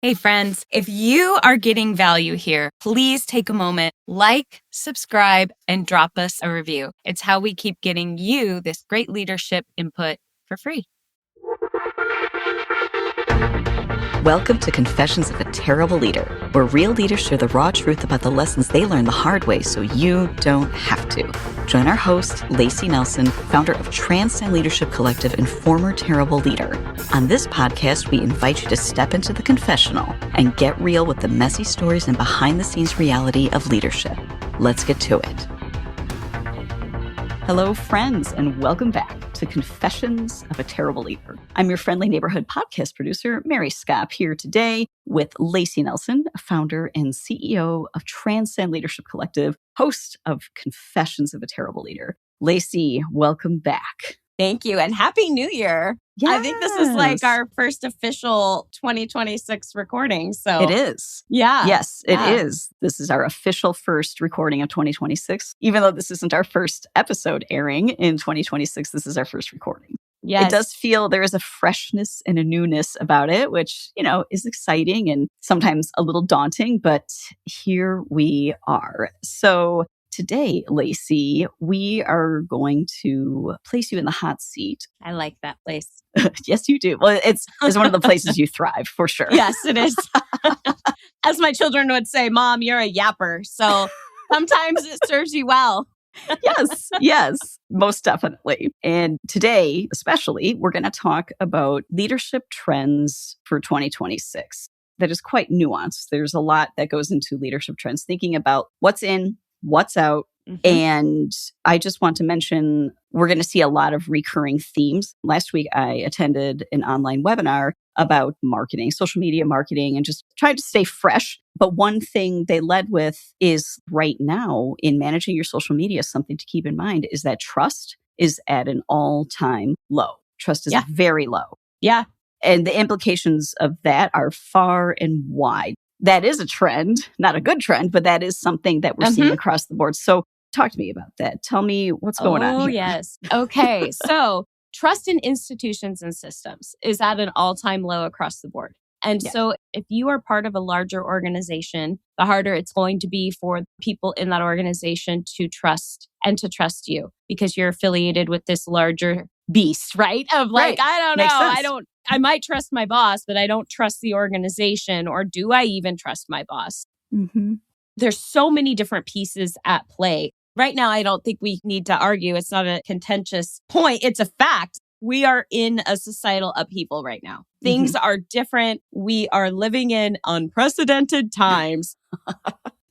Hey friends, if you are getting value here, please take a moment, like, subscribe, and drop us a review. It's how we keep getting you this great leadership input for free. Welcome to Confessions of a Terrible Leader, where real leaders share the raw truth about the lessons they learned the hard way so you don't have to. Join our host, Layci Nelson, founder of Transcend Leadership Collective and former terrible leader. On this podcast, we invite you to step into the confessional and get real with the messy stories and behind-the-scenes reality of leadership. Let's get to it. Hello, friends, and welcome back to Confessions of a Terrible Leader. I'm your friendly neighborhood podcast producer, Mary Scott, here today with Layci Nelson, founder and CEO of Transcend Leadership Collective, host of Confessions of a Terrible Leader. Layci, welcome back. Thank you, and Happy New Year. Yes. I think this is like our first official 2026 recording. So It is. Yeah. Yes, it is. This is our official first recording of 2026. Even though this isn't our first episode airing in 2026, this is our first recording. Yes. It does feel there is a freshness and a newness about it, which, is exciting and sometimes a little daunting, but here we are. So today, Layci, we are going to place you in the hot seat. I like that place. Yes, you do. Well, it's one of the places you thrive, for sure. Yes, it is. As my children would say, Mom, you're a yapper. So sometimes it serves you well. Yes, most definitely. And today, especially, we're going to talk about leadership trends for 2026. That is quite nuanced. There's a lot that goes into leadership trends, thinking about what's in, what's out. Mm-hmm. And I just want to mention, we're going to see a lot of recurring themes. Last week, I attended an online webinar about marketing, social media marketing, and just trying to stay fresh. But one thing they led with is right now in managing your social media, something to keep in mind is that trust is at an all-time low. Trust is very low. Yeah. And the implications of that are far and wide. That is a trend, not a good trend, but that is something that we're seeing across the board. So talk to me about that. Tell me what's going on here. Oh, yes. Okay. So trust in institutions and systems is at an all-time low across the board. And so if you are part of a larger organization, the harder it's going to be for people in that organization to trust you because you're affiliated with this larger beast, right? Of like, I don't know, I might trust my boss, but I don't trust the organization, or do I even trust my boss? Mm-hmm. There's so many different pieces at play. Right now, I don't think we need to argue. It's not a contentious point. It's a fact. We are in a societal upheaval right now. Things are different. We are living in unprecedented times.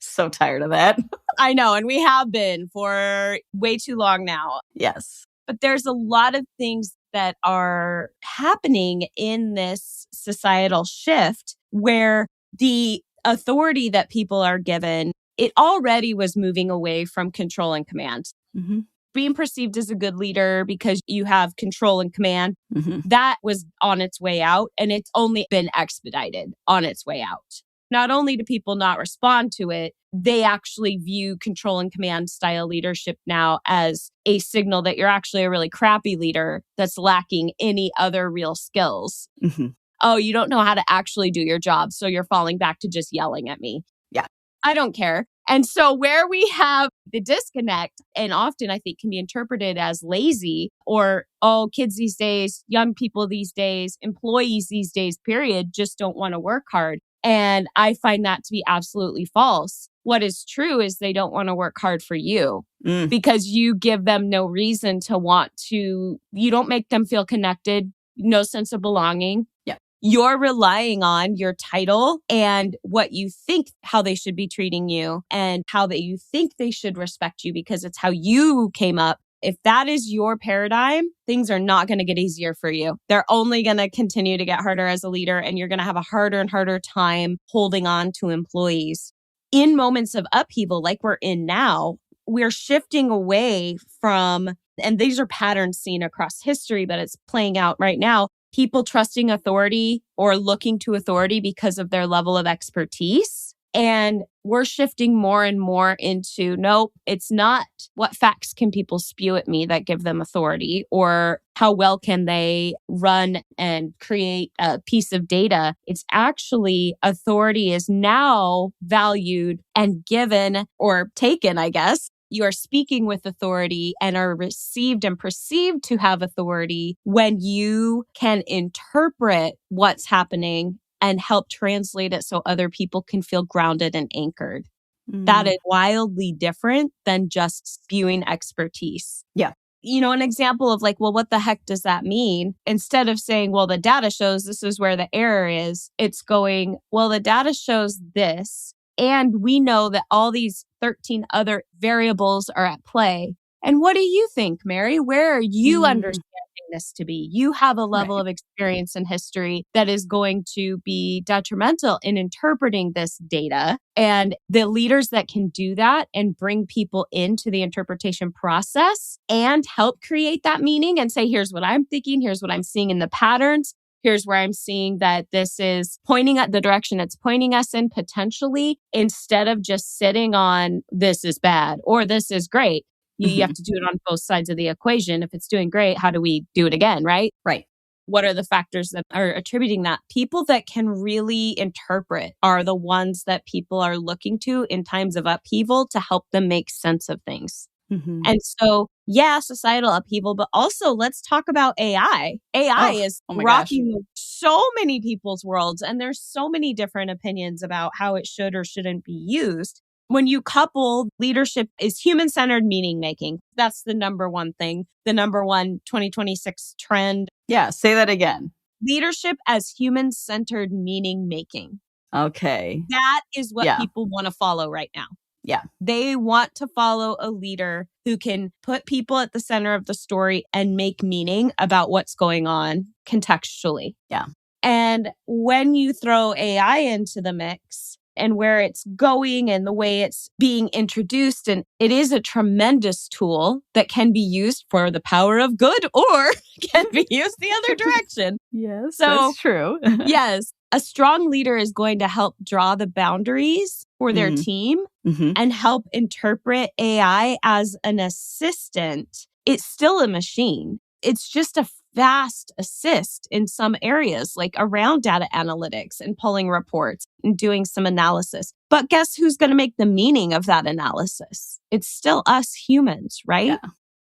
So tired of that. I know. And we have been for way too long now. Yes. But there's a lot of things that are happening in this societal shift where the authority that people are given, it already was moving away from control and command. Mm-hmm. Being perceived as a good leader because you have control and command, that was on its way out, and it's only been expedited on its way out. Not only do people not respond to it, they actually view control and command style leadership now as a signal that you're actually a really crappy leader that's lacking any other real skills. Mm-hmm. Oh, you don't know how to actually do your job, so you're falling back to just yelling at me. Yeah. I don't care. And so where we have the disconnect, and often I think can be interpreted as lazy or, kids these days, young people these days, employees these days, period, just don't want to work hard. And I find that to be absolutely false. What is true is they don't want to work hard for you because you give them no reason to want to. You don't make them feel connected, no sense of belonging. Yeah. You're relying on your title and what you think, how they should be treating you and how that you think they should respect you because it's how you came up. If that is your paradigm, things are not going to get easier for you. They're only going to continue to get harder as a leader, and you're going to have a harder and harder time holding on to employees. In moments of upheaval like we're in now, we're shifting away from, and these are patterns seen across history, but it's playing out right now, people trusting authority or looking to authority because of their level of expertise And we're shifting more and more into, nope, it's not what facts can people spew at me that give them authority, or how well can they run and create a piece of data. It's actually authority is now valued and given or taken, I guess. You are speaking with authority and are received and perceived to have authority when you can interpret what's happening and help translate it so other people can feel grounded and anchored. That is wildly different than just spewing expertise. Yeah. An example of like, well, what the heck does that mean? Instead of saying, well, the data shows this is where the error is, it's going, well, the data shows this. And we know that all these 13 other variables are at play. And what do you think, Mary? Where are you understanding this to be? You have a level of experience and history that is going to be detrimental in interpreting this data. And the leaders that can do that and bring people into the interpretation process and help create that meaning and say, here's what I'm thinking, here's what I'm seeing in the patterns. Here's where I'm seeing that this is pointing at the direction it's pointing us in potentially, instead of just sitting on this is bad or this is great. You have to do it on both sides of the equation. If it's doing great, how do we do it again, right? Right. What are the factors that are attributing that? People that can really interpret are the ones that people are looking to in times of upheaval to help them make sense of things. And so, yeah, societal upheaval, but also let's talk about AI. AI is rocking so many people's worlds, and there's so many different opinions about how it should or shouldn't be used. When you couple leadership is human-centered meaning making, that's the number one thing, the number one 2026 trend. Yeah, say that again. Leadership as human-centered meaning making. Okay. That is what people want to follow right now. Yeah. They want to follow a leader who can put people at the center of the story and make meaning about what's going on contextually. Yeah. And when you throw AI into the mix and where it's going and the way it's being introduced, and it is a tremendous tool that can be used for the power of good or can be used the other direction. Yes, so, that's true. Yes. A strong leader is going to help draw the boundaries for their team and help interpret AI as an assistant. It's still a machine. It's just a fast assist in some areas, like around data analytics and pulling reports and doing some analysis. But guess who's going to make the meaning of that analysis? It's still us humans, right?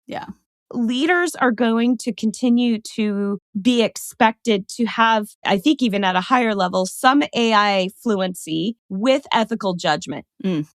Yeah. Leaders are going to continue to be expected to have, I think even at a higher level, some AI fluency with ethical judgment.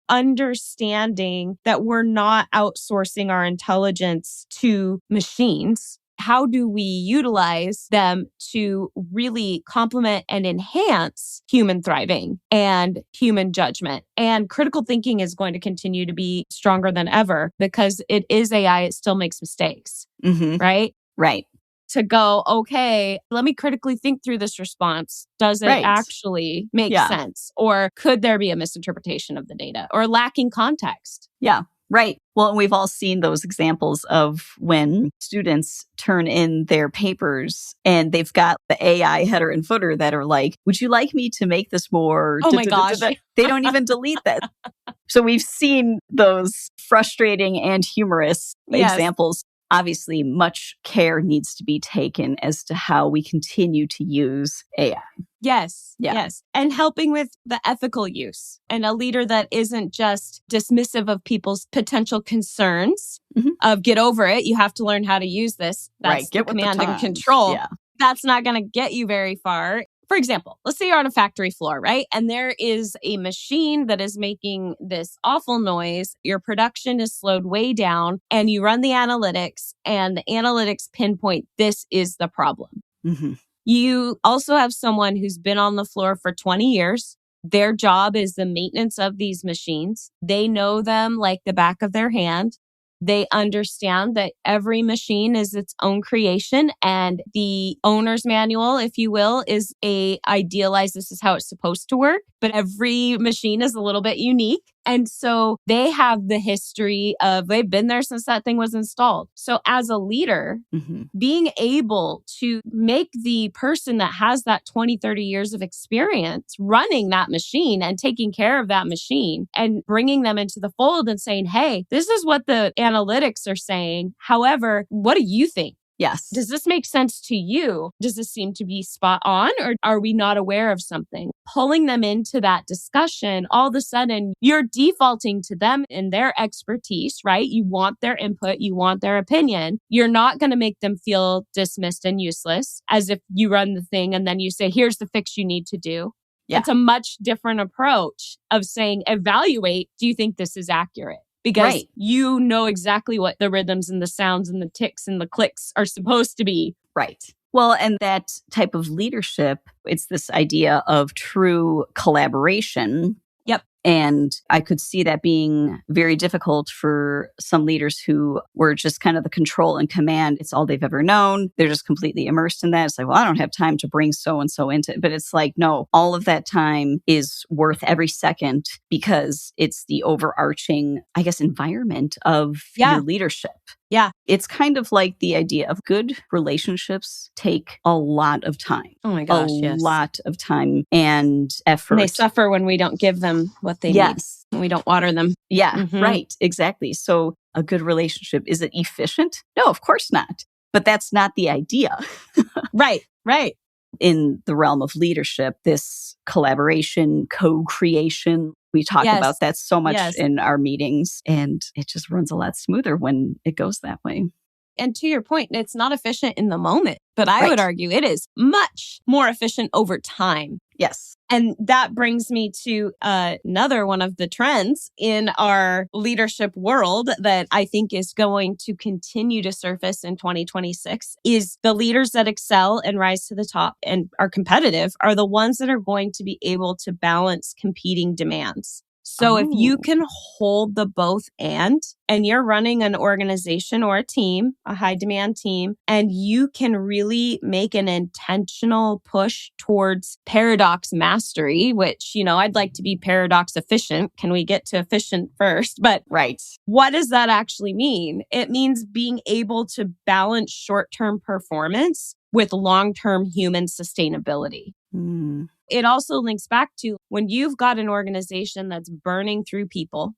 Understanding that we're not outsourcing our intelligence to machines. How do we utilize them to really complement and enhance human thriving and human judgment? And critical thinking is going to continue to be stronger than ever because it is AI. It still makes mistakes, right? Right. To go, okay, let me critically think through this response. Does it actually make sense? Or could there be a misinterpretation of the data or lacking context? Yeah. Right. Well, and we've all seen those examples of when students turn in their papers and they've got the AI header and footer that are like, would you like me to make this more? Oh my gosh. They don't even delete that. So we've seen those frustrating and humorous examples. Obviously, much care needs to be taken as to how we continue to use AI. Yes. And helping with the ethical use and a leader that isn't just dismissive of people's potential concerns of get over it. You have to learn how to use this. That's the command and control. Yeah. That's not going to get you very far. For example, let's say you're on a factory floor, right? And there is a machine that is making this awful noise. Your production is slowed way down and you run the analytics and the analytics pinpoint this is the problem. You also have someone who's been on the floor for 20 years. Their job is the maintenance of these machines. They know them like the back of their hand. They understand that every machine is its own creation and the owner's manual, if you will, is a idealized, this is how it's supposed to work. But every machine is a little bit unique. And so they have the history of, they've been there since that thing was installed. So as a leader, being able to make the person that has that 20, 30 years of experience running that machine and taking care of that machine and bringing them into the fold and saying, hey, this is what the analytics are saying. However, what do you think? Yes. Does this make sense to you? Does this seem to be spot on, or are we not aware of something? Pulling them into that discussion, all of a sudden you're defaulting to them and their expertise, right? You want their input, you want their opinion. You're not going to make them feel dismissed and useless as if you run the thing and then you say, here's the fix you need to do. Yeah. It's a much different approach of saying, evaluate, do you think this is accurate? Because you know exactly what the rhythms and the sounds and the ticks and the clicks are supposed to be. Right. Well, and that type of leadership, it's this idea of true collaboration. Yep. And I could see that being very difficult for some leaders who were just kind of the control and command. It's all they've ever known. They're just completely immersed in that. It's like, well, I don't have time to bring so-and-so into it. But it's like, no, all of that time is worth every second because it's the overarching, I guess, environment of your leadership. Yeah. It's kind of like the idea of good relationships take a lot of time. Oh my gosh, a lot of time and effort. And they suffer when we don't give them what they need. When we don't water them. Yeah, right. Exactly. So a good relationship, is it efficient? No, of course not. But that's not the idea. Right. In the realm of leadership, this collaboration, co-creation, we talk about that so much in our meetings, and it just runs a lot smoother when it goes that way. And to your point, it's not efficient in the moment, but I would argue it is much more efficient over time. Yes. And that brings me to another one of the trends in our leadership world that I think is going to continue to surface in 2026 is the leaders that excel and rise to the top and are competitive are the ones that are going to be able to balance competing demands. So if you can hold the both and you're running an organization or a team, a high demand team, and you can really make an intentional push towards paradox mastery, which, I'd like to be paradox efficient. Can we get to efficient first? But what does that actually mean? It means being able to balance short-term performance with long-term human sustainability. It also links back to when you've got an organization that's burning through people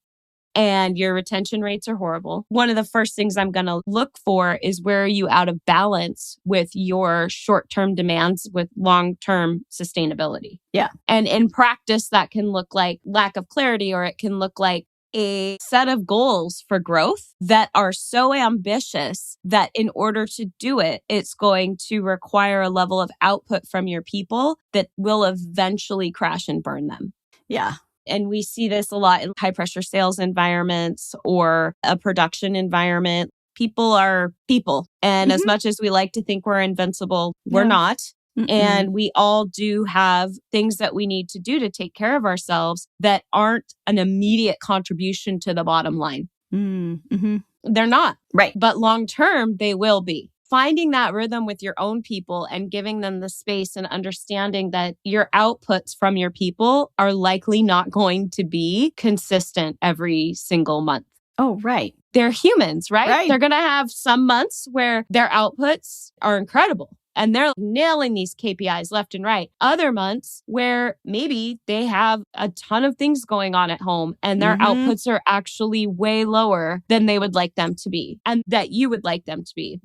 and your retention rates are horrible. One of the first things I'm going to look for is where are you out of balance with your short-term demands with long-term sustainability. Yeah. And in practice, that can look like lack of clarity, or it can look like a set of goals for growth that are so ambitious that in order to do it, it's going to require a level of output from your people that will eventually crash and burn them. Yeah. And we see this a lot in high pressure sales environments or a production environment. People are people. And as much as we like to think we're invincible, we're not. And we all do have things that we need to do to take care of ourselves that aren't an immediate contribution to the bottom line. They're not. Right. But long term, they will be. Finding that rhythm with your own people and giving them the space and understanding that your outputs from your people are likely not going to be consistent every single month. Oh, right. They're humans, right? They're going to have some months where their outputs are incredible. And they're nailing these KPIs left and right. Other months where maybe they have a ton of things going on at home and their outputs are actually way lower than they would like them to be and that you would like them to be.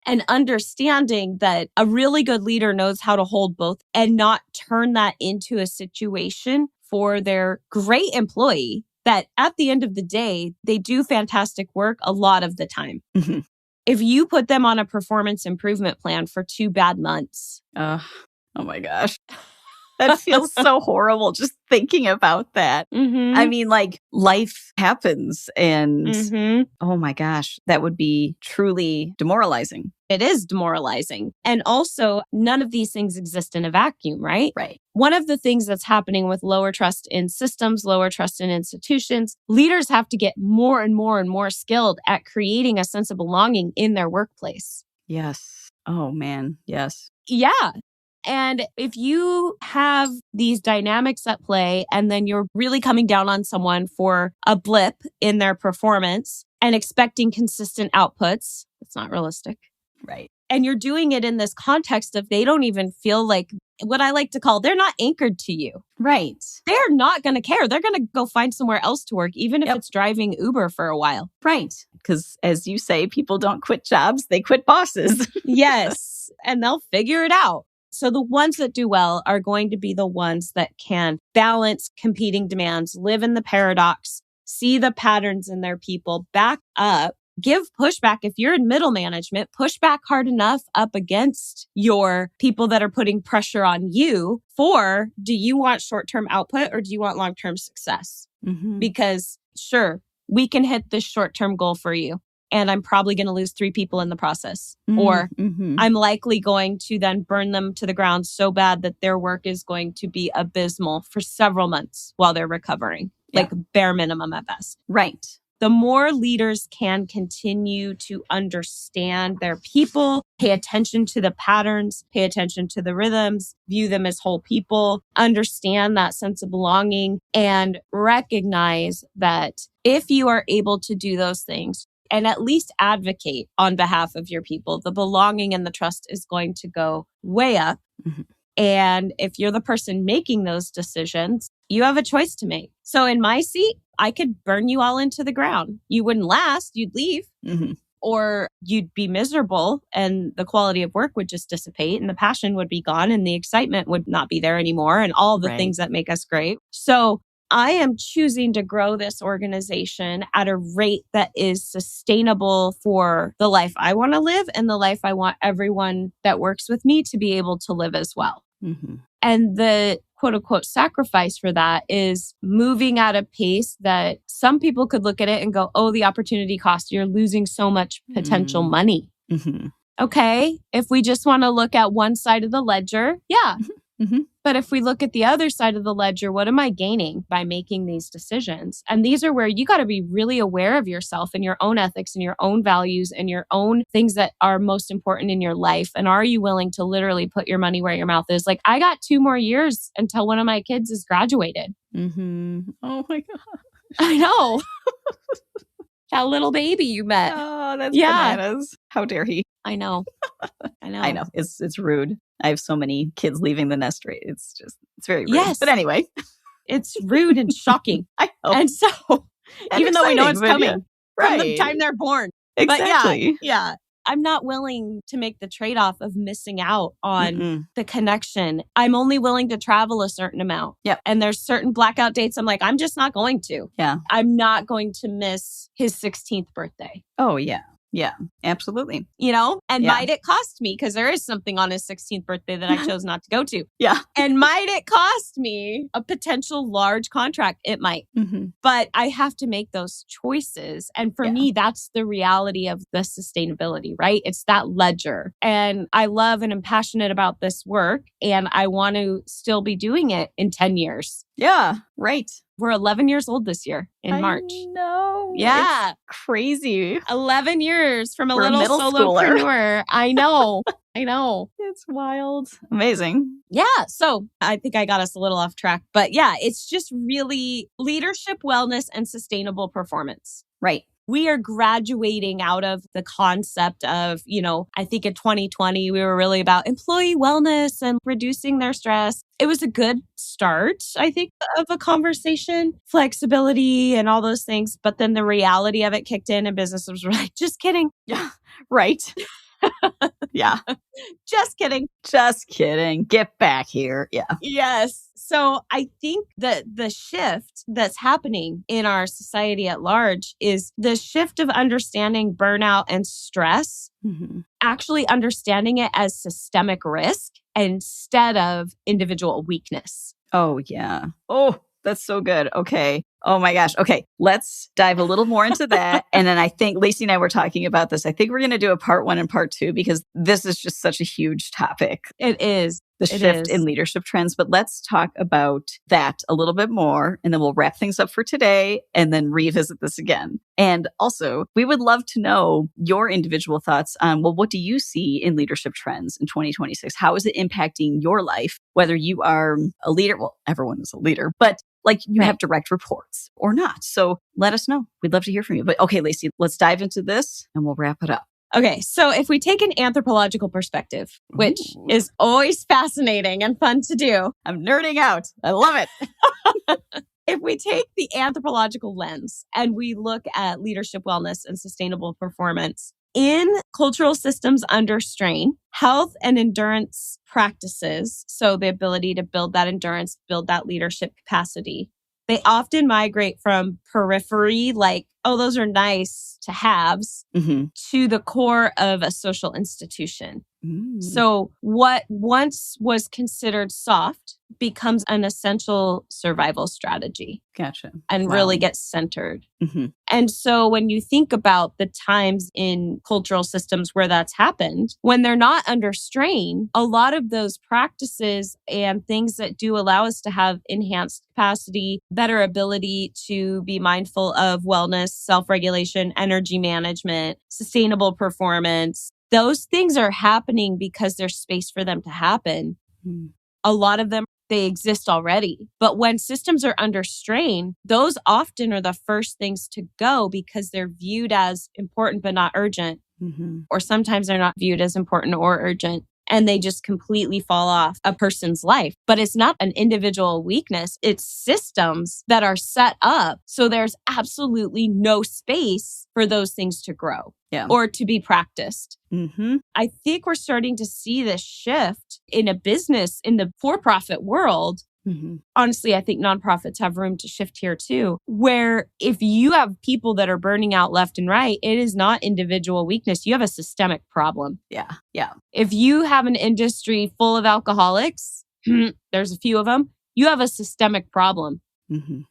And understanding that a really good leader knows how to hold both and not turn that into a situation for their great employee that at the end of the day, they do fantastic work a lot of the time. If you put them on a performance improvement plan for 2 bad months. Oh my gosh. That feels so horrible just thinking about that. I mean, like life happens and oh my gosh, that would be truly demoralizing. It is demoralizing. And also, none of these things exist in a vacuum, right? Right. One of the things that's happening with lower trust in systems, lower trust in institutions, leaders have to get more and more and more skilled at creating a sense of belonging in their workplace. Yes. Oh man. Yes. Yeah. And if you have these dynamics at play and then you're really coming down on someone for a blip in their performance and expecting consistent outputs, it's not realistic. Right. And you're doing it in this context of they don't even feel like what I like to call, they're not anchored to you. Right. They're not going to care. They're going to go find somewhere else to work, even if it's driving Uber for a while. Right. Because as you say, people don't quit jobs, they quit bosses. Yes. And they'll figure it out. So the ones that do well are going to be the ones that can balance competing demands, live in the paradox, see the patterns in their people, back up, give pushback. If you're in middle management, push back hard enough up against your people that are putting pressure on you for, do you want short-term output or do you want long-term success? Mm-hmm. Because sure, we can hit this short-term goal for you. And I'm probably going to lose 3 people in the process. Or I'm likely going to then burn them to the ground so bad that their work is going to be abysmal for several months while they're recovering, like bare minimum at best. Right. The more leaders can continue to understand their people, pay attention to the patterns, pay attention to the rhythms, view them as whole people, understand that sense of belonging, and recognize that if you are able to do those things, and at least advocate on behalf of your people, the belonging and the trust is going to go way up. Mm-hmm. And if you're the person making those decisions, you have a choice to make. So in my seat, I could burn you all into the ground. You wouldn't last, you'd leave, or you'd be miserable and the quality of work would just dissipate and the passion would be gone and the excitement would not be there anymore and all the things that make us great. So I am choosing to grow this organization at a rate that is sustainable for the life I want to live and the life I want everyone that works with me to be able to live as well. Mm-hmm. And the quote unquote sacrifice for that is moving at a pace that some people could look at it and go, oh, the opportunity cost, you're losing so much potential money. Mm-hmm. Okay. If we just want to look at one side of the ledger, yeah. Mm-hmm. But if we look at the other side of the ledger, what am I gaining by making these decisions? And these are where you got to be really aware of yourself and your own ethics and your own values and your own things that are most important in your life. And are you willing to literally put your money where your mouth is? Like, I got 2 more years until one of my kids is graduated. Mm-hmm. Oh my God. I know. That little baby you met. Oh, that's bananas. How dare he? I know. I know. It's rude. I have so many kids leaving the nest rate. It's very rude. Yes. But anyway. It's rude and shocking. I know. And so, even though we know it's coming from the time they're born. Exactly. But yeah, I'm not willing to make the trade-off of missing out on the connection. I'm only willing to travel a certain amount. Yep. And there's certain blackout dates I'm like, I'm just not going to. Yeah. I'm not going to miss his 16th birthday. Oh, yeah. Yeah, absolutely. You know, and might it cost me, because there is something on his 16th birthday that I chose not to go to. Yeah. And might it cost me a potential large contract? It might. Mm-hmm. But I have to make those choices. And for me, that's the reality of the sustainability, right? It's that ledger. And I love and am passionate about this work. And I want to still be doing it in 10 years. Yeah, right. We're 11 years old this year in March. No. Yeah. It's crazy. 11 years from a For little solopreneur. I know. I know. It's wild. Amazing. Yeah. So I think I got us a little off track. But yeah, it's just really leadership, wellness, and sustainable performance. Right. We are graduating out of the concept of, I think in 2020, we were really about employee wellness and reducing their stress. It was a good start, I think, of a conversation, flexibility and all those things. But then the reality of it kicked in and businesses were like, just kidding. Yeah. Right. Yeah. Just kidding. Just kidding. Get back here. Yeah. Yes. So I think that the shift that's happening in our society at large is the shift of understanding burnout and stress, actually understanding it as systemic risk instead of individual weakness. Oh, yeah. Oh, that's so good. Okay. Oh my gosh. Okay. Let's dive a little more into that. And then I think Layci and I were talking about this. I think we're going to do a part 1 and part 2 because this is just such a huge topic. It is. the shift in leadership trends. But let's talk about that a little bit more, and then we'll wrap things up for today and then revisit this again. And also, we would love to know your individual thoughts on, well, what do you see in leadership trends in 2026? How is it impacting your life? Whether you are a leader, well, everyone is a leader, but like you have direct reports or not. So let us know. We'd love to hear from you. But okay, Layci, let's dive into this and we'll wrap it up. Okay, so if we take an anthropological perspective, which is always fascinating and fun to do. I'm nerding out. I love it. If we take the anthropological lens and we look at leadership wellness and sustainable performance, in cultural systems under strain, health and endurance practices, so the ability to build that endurance, build that leadership capacity, they often migrate from periphery, like, oh, those are nice to haves, to the core of a social institution. So what once was considered soft becomes an essential survival strategy. Gotcha. And really gets centered. And so when you think about the times in cultural systems where that's happened, when they're not under strain, a lot of those practices and things that do allow us to have enhanced capacity, better ability to be mindful of wellness, self-regulation, energy management, sustainable performance, those things are happening because there's space for them to happen. A lot of them, they exist already. But when systems are under strain, those often are the first things to go because they're viewed as important but not urgent. Or sometimes they're not viewed as important or urgent. And they just completely fall off a person's life. But it's not an individual weakness. It's systems that are set up so there's absolutely no space for those things to grow or to be practiced. I think we're starting to see this shift in a business, in the for-profit world. Honestly, I think nonprofits have room to shift here too, where if you have people that are burning out left and right, it is not individual weakness. You have a systemic problem. If you have an industry full of alcoholics, there's a few of them, you have a systemic problem.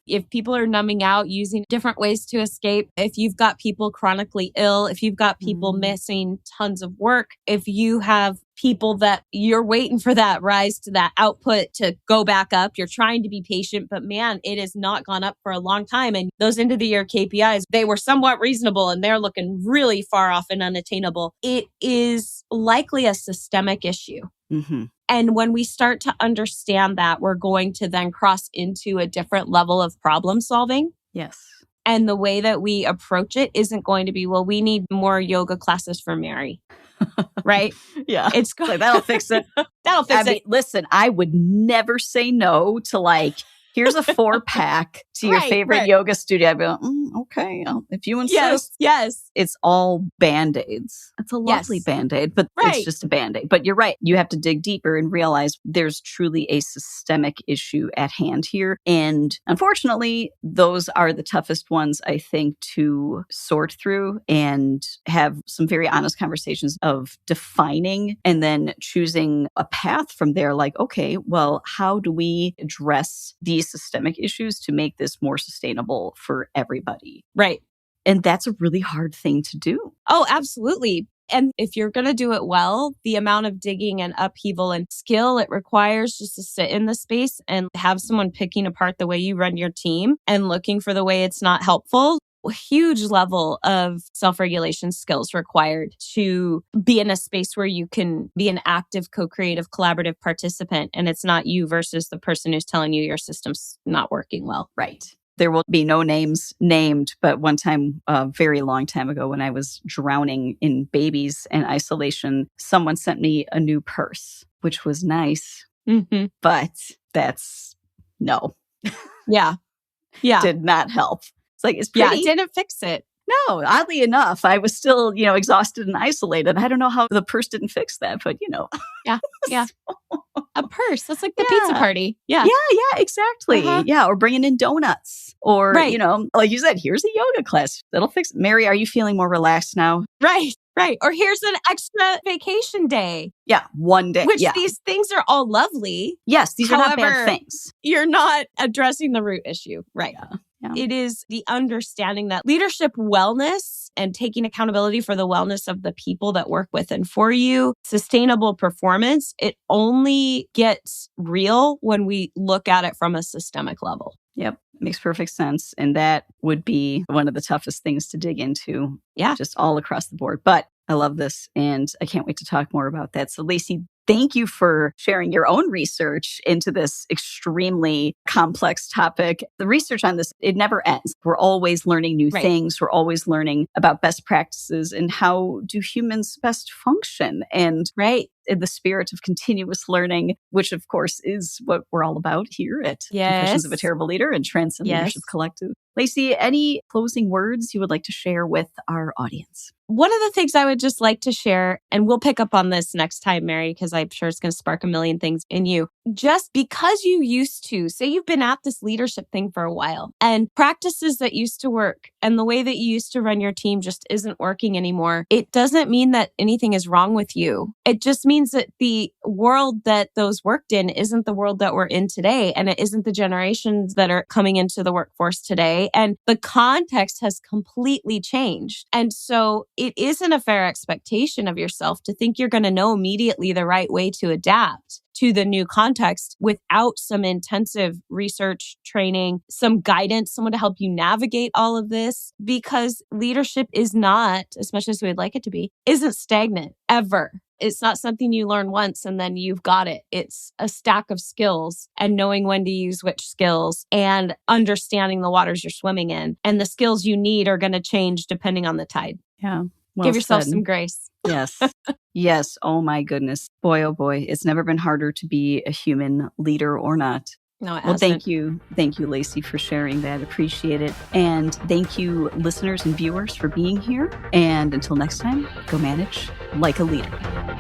If people are numbing out, using different ways to escape, if you've got people chronically ill, if you've got people missing tons of work, if you have people that you're waiting for that rise to that output to go back up, you're trying to be patient, but man, it has not gone up for a long time. And those end of the year KPIs, they were somewhat reasonable and they're looking really far off and unattainable. It is likely a systemic issue. And when we start to understand that, we're going to then cross into a different level of problem solving. And the way that we approach it isn't going to be, well, we need more yoga classes for Mary. Right? It's like, that'll fix it. That'll fix it. Listen, I would never say no to like, here's a 4-pack to your favorite yoga studio. I'd be like, okay, if you insist. It's all Band-Aids. It's a lovely Band-Aid, but it's just a Band-Aid. But you're right. You have to dig deeper and realize there's truly a systemic issue at hand here. And unfortunately, those are the toughest ones, I think, to sort through and have some very honest conversations of defining and then choosing a path from there. Like, okay, well, how do we address these systemic issues to make this more sustainable for everybody? And that's a really hard thing to do. Oh, absolutely. And if you're going to do it well, the amount of digging and upheaval and skill it requires just to sit in the space and have someone picking apart the way you run your team and looking for the way it's not helpful. A huge level of self-regulation skills required to be in a space where you can be an active, co-creative, collaborative participant. And it's not you versus the person who's telling you your system's not working well. There will be no names named, but one time, a very long time ago, when I was drowning in babies and isolation, someone sent me a new purse, which was nice. But that's no. Did not help. It's like, it's pretty. It didn't fix it. No, oddly enough, I was still, exhausted and isolated. I don't know how the purse didn't fix that, but A purse. That's like the pizza party. Yeah, exactly. Or bringing in donuts or, like you said, here's a yoga class. That'll fix it. Mary, are you feeling more relaxed now? Right. Or here's an extra vacation day. Yeah, one day. Which these things are all lovely. Yes, these are not bad things. You're not addressing the root issue. Right. Yeah. It is the understanding that leadership wellness and taking accountability for the wellness of the people that work with and for you, sustainable performance, it only gets real when we look at it from a systemic level. Yep. Makes perfect sense. And that would be one of the toughest things to dig into. Yeah. Just all across the board. But I love this. And I can't wait to talk more about that. So Layci, thank you for sharing your own research into this extremely complex topic. The research on this, it never ends. We're always learning new things. We're always learning about best practices and how do humans best function. And in the spirit of continuous learning, which of course is what we're all about here at Confessions of a Terrible Leader and Transcend Leadership Collective. Layci, any closing words you would like to share with our audience? One of the things I would just like to share, and we'll pick up on this next time, Mary, because I'm sure it's going to spark a million things in you. Just because you used to, say you've been at this leadership thing for a while and practices that used to work and the way that you used to run your team just isn't working anymore, it doesn't mean that anything is wrong with you. It just means that the world that those worked in isn't the world that we're in today. And it isn't the generations that are coming into the workforce today. And the context has completely changed. And so it isn't a fair expectation of yourself to think you're going to know immediately the right way to adapt to the new context without some intensive research training, some guidance, someone to help you navigate all of this, because leadership is not, as much as we'd like it to be, isn't stagnant ever. It's not something you learn once and then you've got it. It's a stack of skills and knowing when to use which skills and understanding the waters you're swimming in. And the skills you need are going to change depending on the tide. Yeah. Well Give yourself said. some grace. Yes. Yes. Oh my goodness. Boy, oh boy. It's never been harder to be a human leader or not. No, it Well, hasn't. thank you. Thank you, Layci, for sharing that. Appreciate it. And thank you, listeners and viewers, for being here. And until next time, go manage like a leader.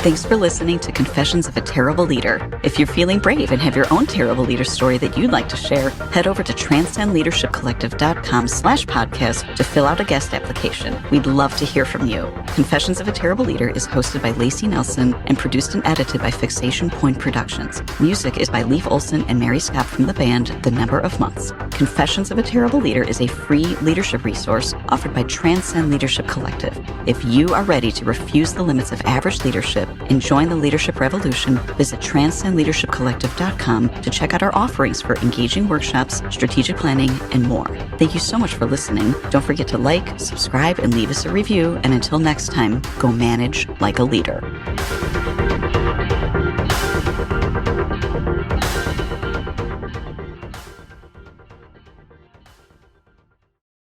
Thanks for listening to Confessions of a Terrible Leader. If you're feeling brave and have your own terrible leader story that you'd like to share, head over to transcendleadershipcollective.com/podcast to fill out a guest application. We'd love to hear from you. Confessions of a Terrible Leader is hosted by Layci Nelson and produced and edited by Fixation Point Productions. Music is by Leif Olson and Mary Scott from the band The Number of Months. Confessions of a Terrible Leader is a free leadership resource offered by Transcend Leadership Collective. If you are ready to refuse the limits of average leadership and join the leadership revolution, visit transcendleadershipcollective.com to check out our offerings for engaging workshops, strategic planning, and more. Thank you so much for listening. Don't forget to like, subscribe, and leave us a review. And until next time, go manage like a leader.